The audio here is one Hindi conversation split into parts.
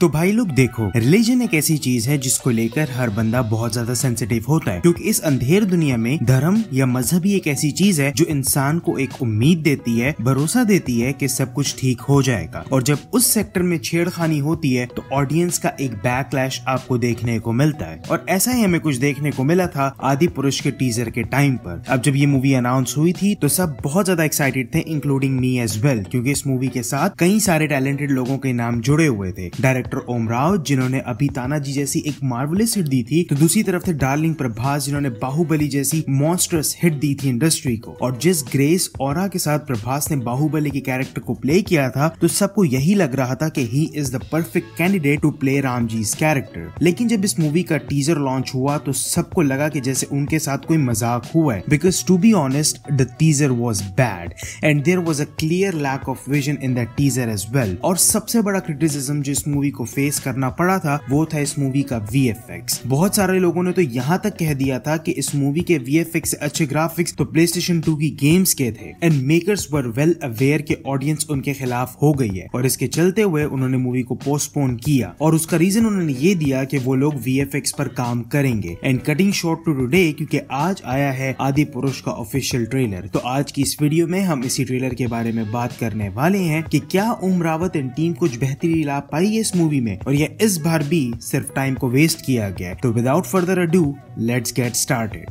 तो भाई लोग देखो, रिलीजन एक ऐसी चीज है जिसको लेकर हर बंदा बहुत ज्यादा सेंसिटिव होता है, क्योंकि इस अंधेर दुनिया में धर्म या मजहब ही एक ऐसी चीज है जो इंसान को एक उम्मीद देती है, भरोसा देती है कि सब कुछ ठीक हो जाएगा। और जब उस सेक्टर में छेड़खानी होती है तो ऑडियंस का एक बैकलैश आपको देखने को मिलता है। और ऐसा ही हमें कुछ देखने को मिला था आदि पुरुष के टीजर के टाइम पर। अब जब ये मूवी अनाउंस हुई थी तो सब बहुत ज्यादा एक्साइटेड थे, इंक्लूडिंग मी एज वेल, क्योंकि इस मूवी के साथ कई सारे टैलेंटेड लोगों के नाम जुड़े हुए थे। डायरेक्टर ओम राव, जिन्होंने अभी तानाजी जैसी एक मार्वलस हिट दी थी, तो दूसरी तरफ थे डार्लिंग प्रभास, जिन्होंने बाहुबली जैसी मॉन्स्टरस हिट दी थी इंडस्ट्री को। और जिस ग्रेस ऑरा के साथ प्रभास ने बाहुबली के कैरेक्टर को प्ले किया था, तो सबको यही लग रहा था कि he is the perfect candidate to play Ram जी's कैरेक्टर। लेकिन जब इस मूवी का टीजर लॉन्च हुआ तो सबको लगा कि जैसे उनके साथ कोई मजाक हुआ है, because to be honest the teaser was bad and there was a clear lack of vision in that teaser as well. और सबसे बड़ा क्रिटिसिज्म जो इस मूवी को फेस करना पड़ा था वो था इस मूवी का VFX। बहुत सारे लोगों ने तो यहाँ तक कह दिया था कि इस मूवी के VFX से अच्छे ग्राफिक्स तो PlayStation 2 की गेम्स के थे, and makers were well aware कि ऑडियंस उनके खिलाफ हो गई है, और इसके चलते हुए उन्होंने मूवी को पोस्टपोन किया। और उसका रीजन उन्होंने ये दिया कि वो लोग VFX पर काम करेंगे। And cutting short to today, क्योंकि आज आया है आदि पुरुष का ऑफिशियल ट्रेलर, तो आज की इस वीडियो में हम इसी ट्रेलर के बारे में बात करने वाले हैं कि क्या ओम रावत एंड टीम कुछ बेहतरी ला पाई है इस मूवी में, और यह इस बार भी सिर्फ टाइम को वेस्ट किया गया। तो without further ado, let's get started.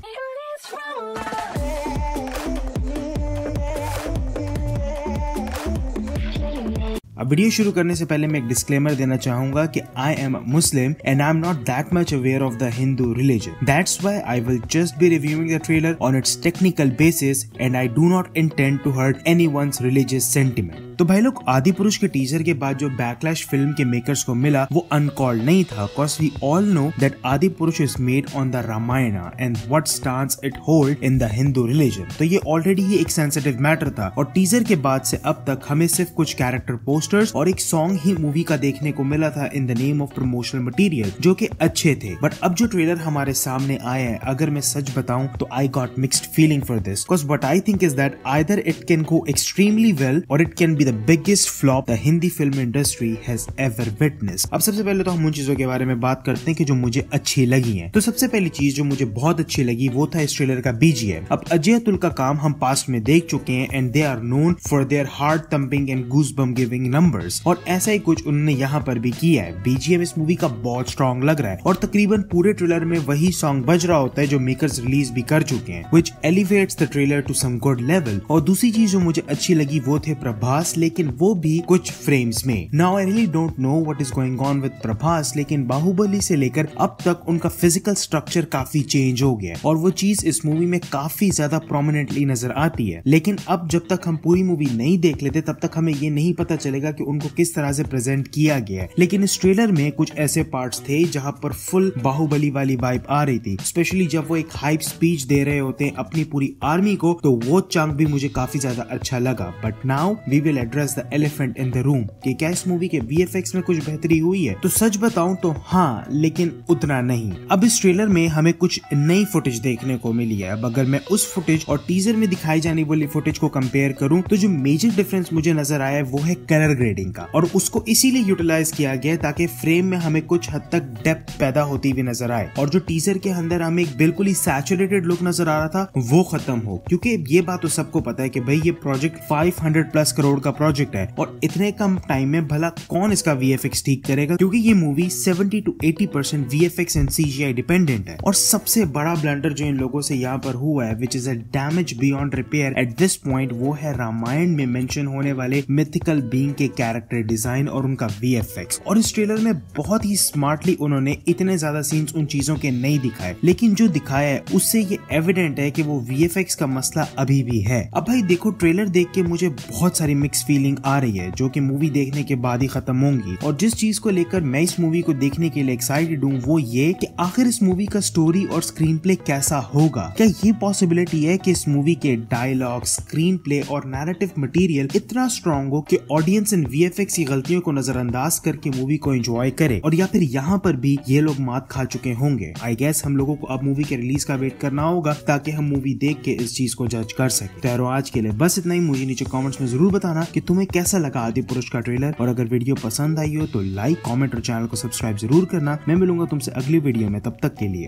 अब वीडियो शुरू करने से पहले मैं एक डिस्क्लेमर देना चाहूंगा कि I am Muslim and I am not that much aware of the Hindu religion. That's why I will just be reviewing the trailer on its technical basis and I do not intend to hurt anyone's religious sentiment. तो भाई लोग, आदि पुरुष के टीजर के बाद जो बैकलैश फिल्म के मेकर्स को मिला वो अनकॉल्ड नहीं था, cause we all know that आदि पुरुष is made on the Ramayana and what stance it hold in the Hindu religion। तो ये ऑलरेडी ही एक सेंसिटिव मैटर था, और टीजर के बाद से अब तक हमें सिर्फ कुछ कैरेक्टर पोस्टर्स और एक सॉन्ग ही मूवी का देखने को मिला था in the name of promotional material, जो कि अच्छे थे। बट अब जो ट्रेलर हमारे सामने आया है, अगर मैं सच बताऊं तो I got mixed feeling for this, cause what I think is that either it can go extremely well or it can be the biggest flop the Hindi film industry has ever witnessed। अब सबसे पहले तो हम उन चीजों के बारे में बात करते हैं कि जो मुझे अच्छी लगी हैं। तो सबसे पहली चीज जो मुझे बहुत अच्छी लगी वो था इस ट्रेलर का BGM। अब अजय अतुल का काम हम पास्ट में देख चुके हैं and they are known for their heart thumping and goosebump giving numbers, और ऐसा ही कुछ उन्होंने यहाँ पर भी किया है। BGM इस मूवी का बहुत स्ट्रॉन्ग लग रहा है, और तकरीबन पूरे ट्रेलर में वही सॉन्ग बज रहा होता है जो मेकर्स रिलीज भी कर चुके हैं, which elevates the trailer to some good level। और दूसरी चीज जो मुझे अच्छी लगी वो थे प्रभास, लेकिन वो भी कुछ फ्रेम्स में। Now I really don't know what is going on with Prabhas, लेकिन बाहुबली से लेकर अब तक उनका फिजिकल स्ट्रक्चर काफी चेंज हो गया, और वो चीज इस मूवी में काफी ज्यादा प्रोमिनेंटली नजर आती है। लेकिन अब जब तक हम पूरी मूवी नहीं देख लेते तब तक हमें ये नहीं पता चलेगा कि उनको किस तरह से प्रेजेंट किया गया है। लेकिन इस ट्रेलर में कुछ ऐसे पार्ट्स थे जहां पर फुल बाहुबली वाली वाइब आ रही थी, स्पेशली जब वो एक हाइप स्पीच दे रहे होते हैं अपनी पूरी आर्मी को, तो वो चंक भी मुझे काफी ज्यादा अच्छा लगा। But now we will address the elephant in the room कि क्या इस मूवी के VFX में कुछ बेहतरी हुई है। तो सच बताऊं तो हाँ, लेकिन उतना नहीं। अब इस ट्रेलर में हमें कुछ नई फुटेज देखने को मिली है। अब अगर मैं उस फुटेज और टीजर में दिखाई जाने वाली फुटेज को कंपेयर करूं तो जो मेजर डिफरेंस मुझे नजर आया है वो है कलर ग्रेडिंग का, और उसको इसीलिए यूटिलाइज किया गया ताकि फ्रेम में हमें कुछ हद तक डेप्थ पैदा होती हुई नजर आए, और जो टीजर के अंदर हमें एक बिल्कुल ही सैचुरेटेड लुक नजर आ रहा था वो खत्म हो। क्योंकि ये बात तो सबको पता है कि भाई ये प्रोजेक्ट 500+ करोड़ का प्रोजेक्ट है, और इतने कम टाइम में भला कौन इसका VFX ठीक करेगा, क्योंकि ये movie 70 to 80% VFX and CGI dependent है। और सबसे बड़ा ब्लंडर जो इन लोगों से यहाँ पर हुआ है, which is a damage beyond repair at this point, वो है रामायण में मेंशन होने वाले मिथिकल बीइंग के कैरेक्टर डिजाइन और उनका VFX। और इस ट्रेलर में बहुत ही स्मार्टली उन्होंने इतने ज्यादा सीन्स उन चीजों के नहीं दिखाए, लेकिन जो दिखाया है उससे ये एविडेंट है कि वो VFX का मसला अभी भी है। अब भाई देखो, ट्रेलर देख के मुझे बहुत सारी मिक्स फीलिंग आ रही है जो कि मूवी देखने के बाद ही खत्म होंगी, और जिस चीज को लेकर मैं इस मूवी को देखने के लिए एक्साइटेड हूँ वो ये कि आखिर इस मूवी का स्टोरी और स्क्रीन प्ले कैसा होगा। क्या ये पॉसिबिलिटी है कि इस मूवी के डायलॉग, स्क्रीन प्ले और नैरेटिव मटेरियल इतना स्ट्रॉन्ग हो कि ऑडियंस इन VFX की गलतियों को नजरअंदाज करके मूवी को एंजॉय करे, और या फिर यहाँ पर भी ये लोग मात खा चुके होंगे। आई गेस हम लोगों को अब मूवी के रिलीज का वेट करना होगा ताकि हम मूवी देख के इस चीज को जज कर सके। तो आज के लिए बस इतना ही। मुझे नीचे कमेंट्स में जरूर बताना कि तुम्हें कैसा लगा आदिपुरुष का ट्रेलर, और अगर वीडियो पसंद आई हो तो लाइक, कमेंट और चैनल को सब्सक्राइब जरूर करना। मैं मिलूंगा तुमसे अगली वीडियो में, तब तक के लिए।